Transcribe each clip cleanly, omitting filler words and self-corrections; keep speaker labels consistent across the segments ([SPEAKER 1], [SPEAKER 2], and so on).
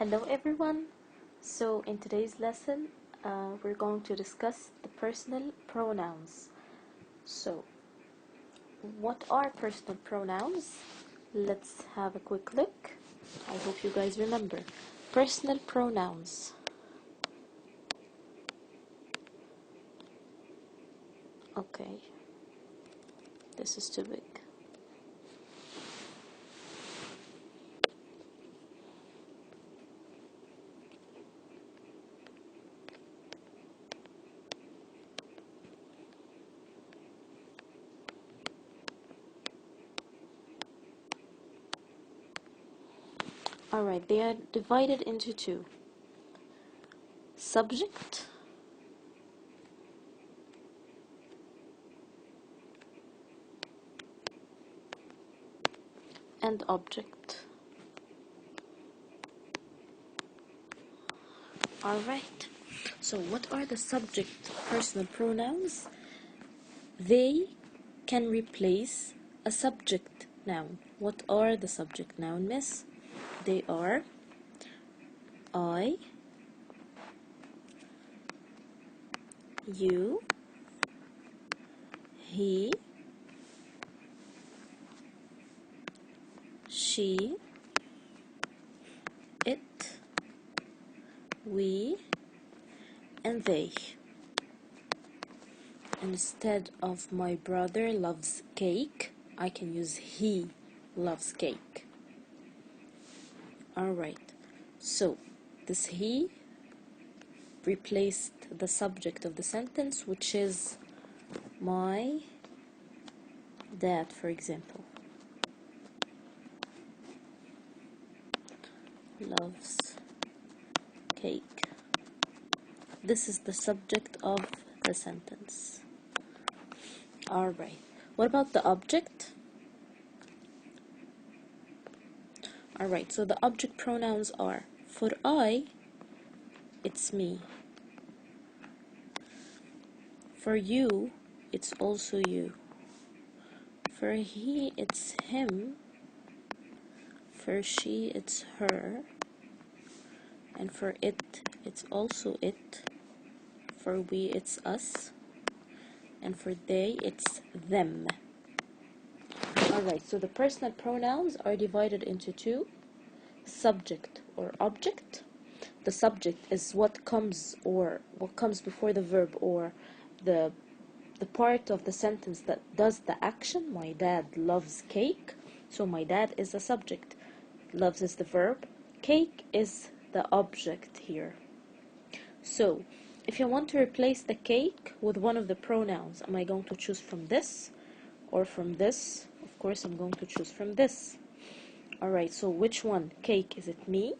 [SPEAKER 1] Hello everyone. So in today's lesson, we're going to discuss the personal pronouns. So, what are personal pronouns? Let's have a quick look. I hope you guys remember. Personal pronouns. Okay, this is too big. Alright, they are divided into two. Subject and object. Alright, so what are the subject personal pronouns? They can replace a subject noun. What are the subject noun, miss? They are I, you, he, she, it, we, and they. Instead of my brother loves cake, I can use he loves cake. Alright, so this he replaced the subject of the sentence, which is my dad, for example, loves cake. This is the subject of the sentence. Alright, what about the object? Alright, so the object pronouns are, for I, it's me. For you, it's also you. For he, it's him. For she, it's her. And for it, it's also it. For we, it's us. And for they, it's them. Alright, so the personal pronouns are divided into two. Subject or object. The subject is what comes before the verb, or the part of the sentence that does the action. My dad loves cake. So my dad is the subject. Loves is the verb. Cake is the object here. So if you want to replace the cake with one of the pronouns, am I going to choose from this or from this? Of course I'm going to choose from this. Alright, so which one? Cake, is it me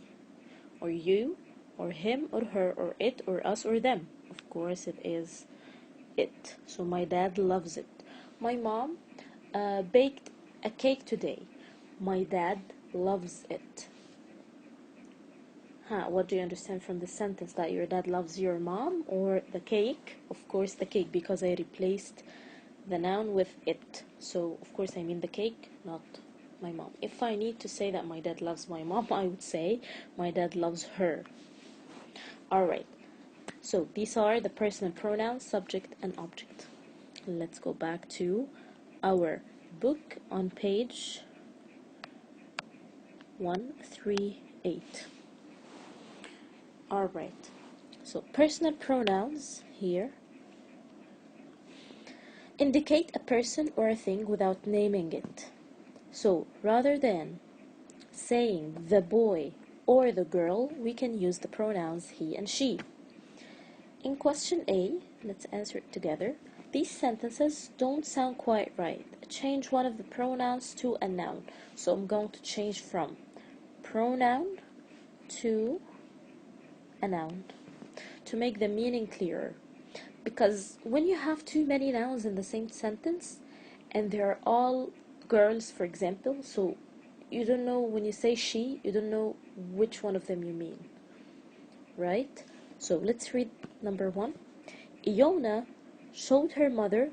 [SPEAKER 1] or you or him or her or it or us or them? Of course it is it. So my dad loves it. My mom baked a cake today. My dad loves it. What do you understand from the sentence? That your dad loves your mom or the cake? Of course the cake, because I replaced the noun with it. So of course I mean the cake, not my mom. If I need to say that my dad loves my mom, I would say my dad loves her. Alright, so these are the personal pronouns, subject and object. Let's go back to our book on page 138. Alright, so personal pronouns here indicate a person or a thing without naming it. So rather than saying the boy or the girl, we can use the pronouns he and she. In question A, let's answer it together. These sentences don't sound quite right. Change one of the pronouns to a noun. So I'm going to change from pronoun to a noun to make the meaning clearer. Because when you have too many nouns in the same sentence and they're all girls, for example, so you don't know, when you say she, you don't know which one of them you mean, right? So let's read number 1. Iona showed her mother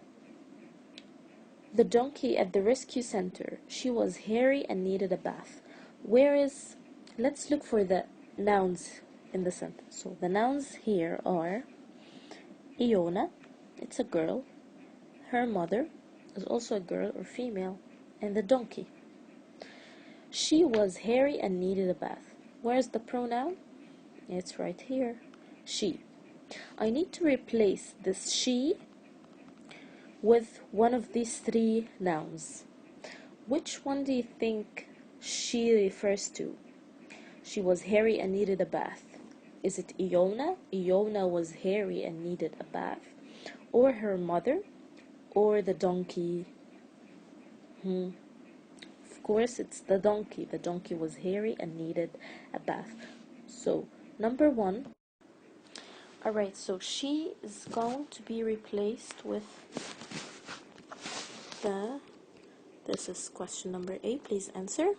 [SPEAKER 1] the donkey at the rescue center. She was hairy and needed a bath. Let's look for the nouns in the sentence. So the nouns here are Iona, it's a girl. Her mother is also a girl or female. And the donkey. She was hairy and needed a bath. Where's the pronoun? It's right here. She. I need to replace this she with one of these three nouns. Which one do you think she refers to? She was hairy and needed a bath. Is it Iona? Iona was hairy and needed a bath. Or her mother? Or the donkey? Of course, it's the donkey. The donkey was hairy and needed a bath. So, number one. Alright, so she is going to be replaced with this is question number 8. Please answer.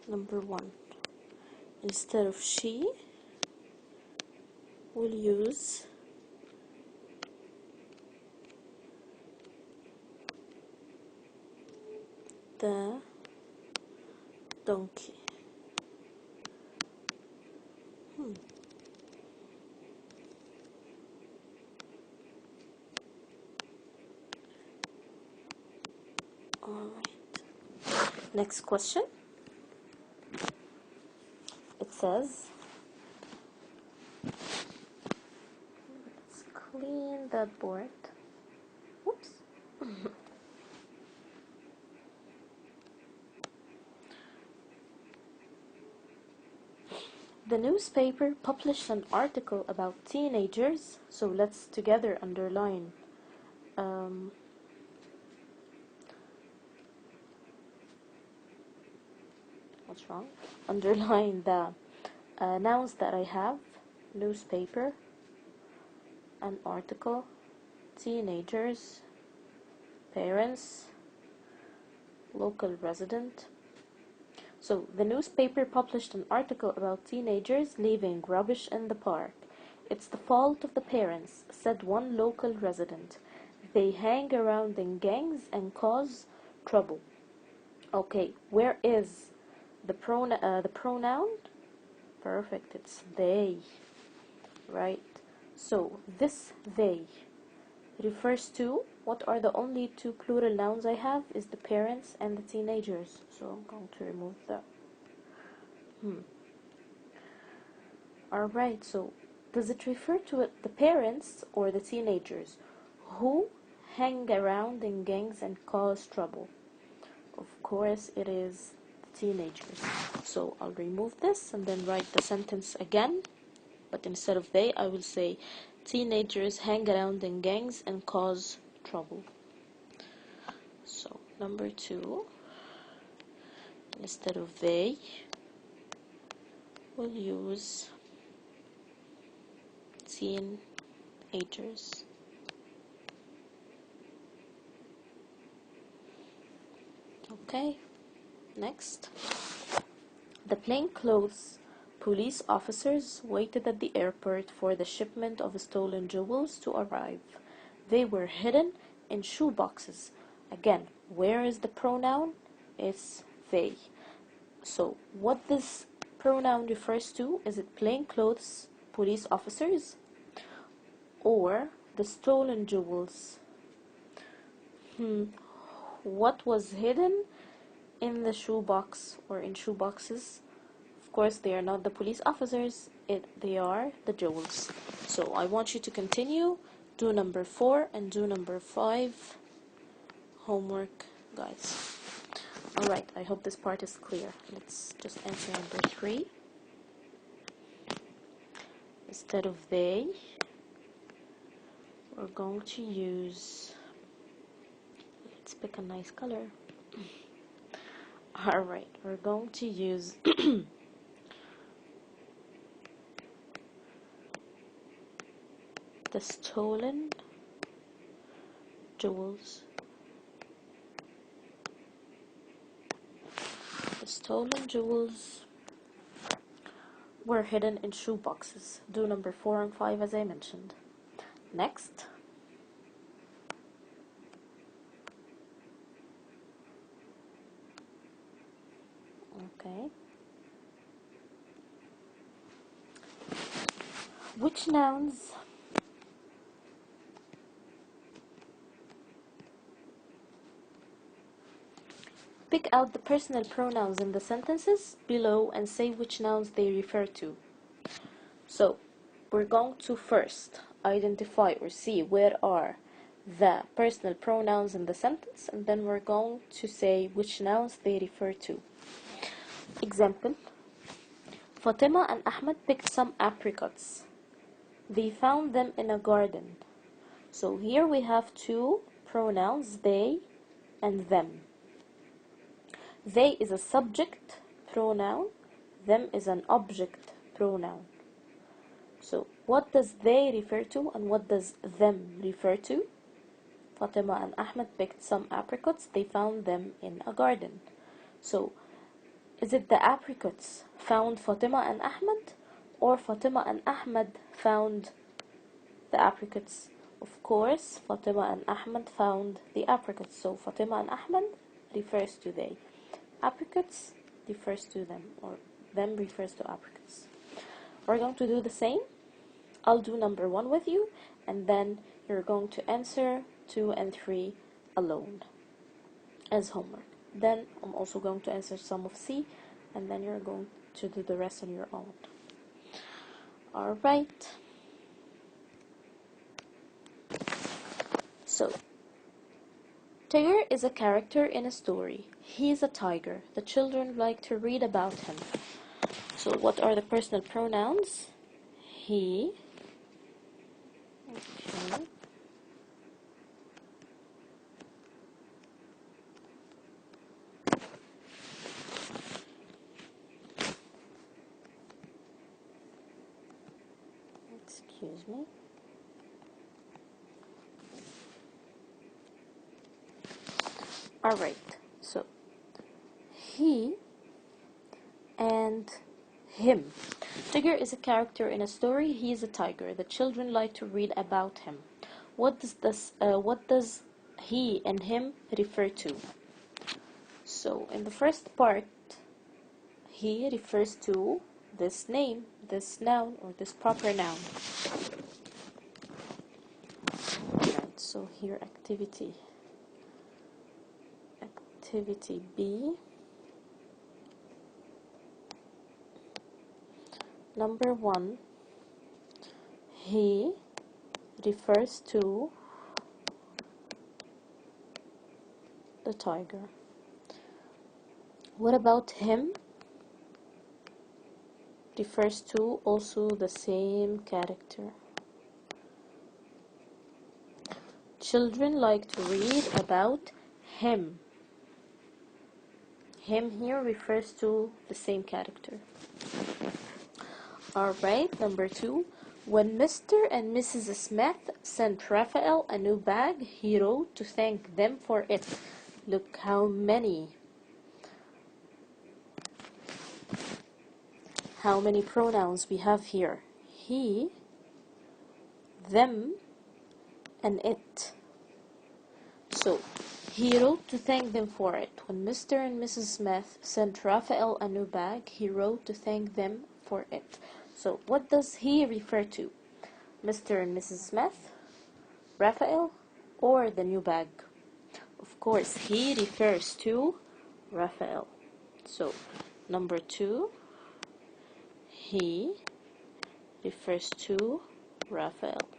[SPEAKER 1] Number 1. Instead of she, we'll use the donkey. Alright. Next question. It says, let's clean that board. Whoops. The newspaper published an article about teenagers, so let's together underline what's wrong? Underline the nouns that I have: newspaper, an article, teenagers, parents, local resident. So, the newspaper published an article about teenagers leaving rubbish in the park. It's the fault of the parents, said one local resident. They hang around in gangs and cause trouble. Okay, where is the pronoun? Perfect, it's they. Right? So, this they refers to, what are the only two plural nouns I have? Is the parents and the teenagers. So I'm going to remove that. Alright, so does it refer to the parents or the teenagers who hang around in gangs and cause trouble? Of course it is the teenagers. So I'll remove this and then write the sentence again. But instead of they, I will say teenagers hang around in gangs and cause trouble. So, number 2, instead of they, we'll use teenagers. Okay, next. The plainclothes police officers waited at the airport for the shipment of stolen jewels to arrive. They were hidden in shoe boxes. Again, where is the pronoun? It's they. So, what this pronoun refers to, is it plainclothes police officers or the stolen jewels? What was hidden in the shoebox or in shoe boxes? Of course, they are not the police officers, they are the jewels. So I want you to continue, do number 4 and do number 5 homework, guys. Alright, I hope this part is clear. Let's just answer number 3. Instead of they, we're going to use, let's pick a nice color. Alright, we're going to use the stolen jewels. The stolen jewels were hidden in shoe boxes. Do number 4 and 5 as I mentioned. Next. Okay. Which nouns pick out the personal pronouns in the sentences below and say which nouns they refer to. So, we're going to first identify or see where are the personal pronouns in the sentence, and then we're going to say which nouns they refer to. Example: Fatima and Ahmed picked some apricots. They found them in a garden. So here we have two pronouns, they and them. They is a subject pronoun, them is an object pronoun. So what does they refer to and what does them refer to? Fatima and Ahmed picked some apricots. They found them in a garden. So is it the apricots found Fatima and Ahmed, or Fatima and Ahmed found the apricots? Of course, Fatima and Ahmed found the apricots. So Fatima and Ahmed refers to they. Apricots refers to them, or them refers to apricots. We're going to do the same. I'll do number 1 with you, and then you're going to answer 2 and 3 alone as homework. Then I'm also going to answer some of C, and then you're going to do the rest on your own. Alright. So, Tiger is a character in a story. He is a tiger. The children like to read about him. So what are the personal pronouns? He. Okay. Excuse me. Alright, so he and him. Tiger is a character in a story. He is a tiger. The children like to read about him. What does he and him refer to? So in the first part, he refers to this name, this noun, or this proper noun. Right, so here activity B. Number 1, he refers to the tiger. What about him? Refers to also the same character. Children like to read about him. Him here refers to the same character. Alright, number 2. When Mr. and Mrs. Smith sent Raphael a new bag, he wrote to thank them for it. Look how many pronouns we have here. He, them, and it. So, he wrote to thank them for it. When Mr. and Mrs. Smith sent Raphael a new bag, he wrote to thank them for it. So, what does he refer to? Mr. and Mrs. Smith, Raphael, or the new bag? Of course, he refers to Raphael. So, number 2, he refers to Raphael.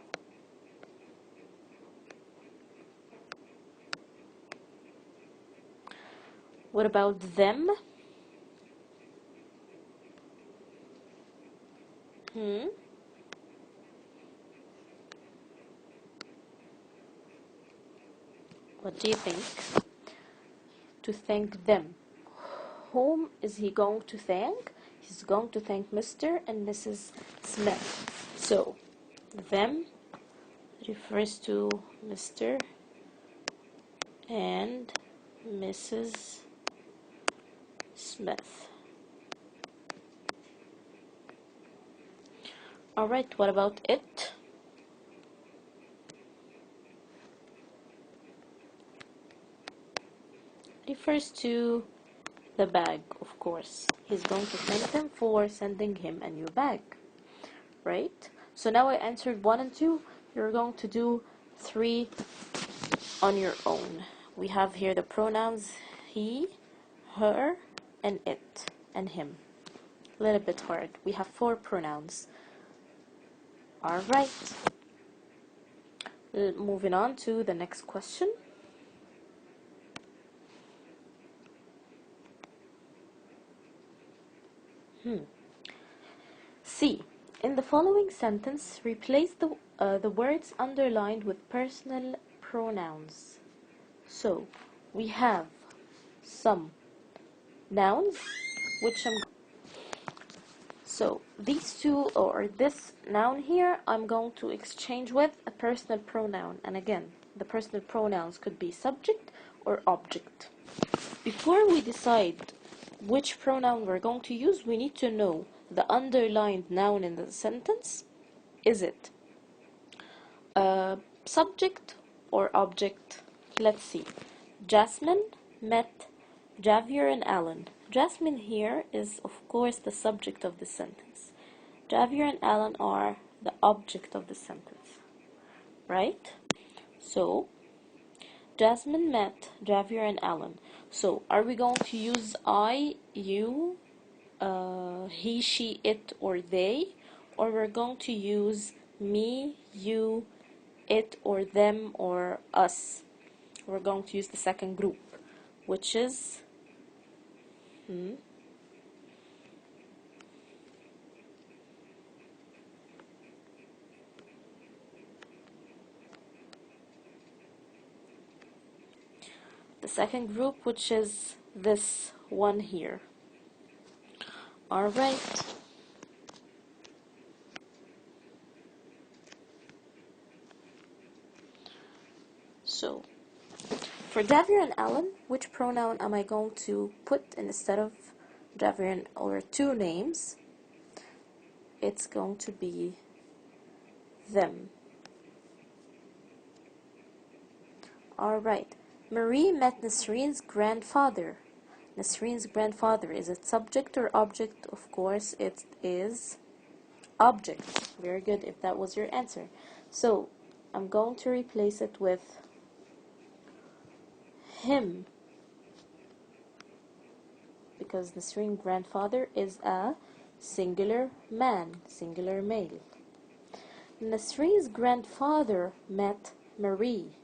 [SPEAKER 1] What about them? What do you think? To thank them. Whom is he going to thank? He's going to thank Mr. and Mrs. Smith. So, them refers to Mr. and Mrs. Smith. Alright, what about it? Refers to the bag, of course. He's going to thank them for sending him a new bag, right? So now I answered 1 and 2. You're going to do 3 on your own. We have here the pronouns he, her, and it, and him. A little bit hard. We have 4 pronouns. Alright. Moving on to the next question. C. In the following sentence, replace the words underlined with personal pronouns. So, we have some nouns, which so these two, or this noun here, I'm going to exchange with a personal pronoun. And again, the personal pronouns could be subject or object. Before we decide which pronoun we're going to use, we need to know the underlined noun in the sentence. Is it subject or object? Let's see. Jasmine met Javier and Alan. Jasmine here is, of course, the subject of the sentence. Javier and Alan are the object of the sentence, right? So, Jasmine met Javier and Alan. So, are we going to use I, you, he, she, it, or they? Or we're going to use me, you, it, or them, or us? We're going to use the second group, which is the second group, which is this one here. Alright. So, for Javier and Alan, which pronoun am I going to put instead of Javier and, or 2 names? It's going to be them. Alright. Marie met Nasreen's grandfather. Nasreen's grandfather, is it subject or object? Of course, it is object. Very good if that was your answer. So, I'm going to replace it with him, because Nasreen's grandfather is a singular man, singular male. Nasreen's grandfather met Marie.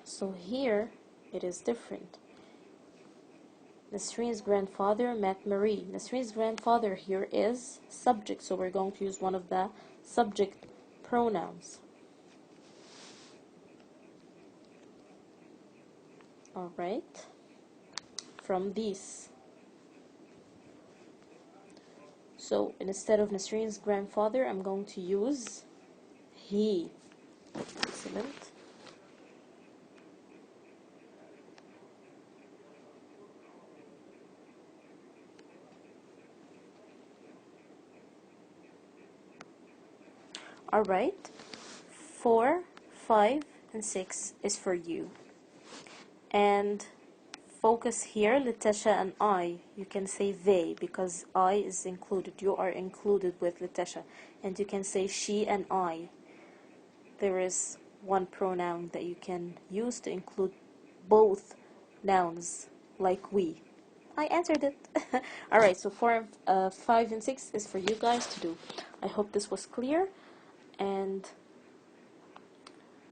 [SPEAKER 1] So here it is different. Nasreen's grandfather met Marie. Nasreen's grandfather here is subject, so we're going to use one of the subject pronouns. Alright. From these. So instead of Nasreen's grandfather, I'm going to use he. Excellent. Alright. 4, 5, and 6 is for you. And focus here, Letitia and I. You can say they because I is included. You are included with Letitia. And you can say she and I. There is one pronoun that you can use to include both nouns, like we. I answered it. Alright, so 4, 5, and 6 is for you guys to do. I hope this was clear. And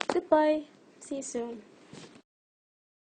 [SPEAKER 1] goodbye. See you soon.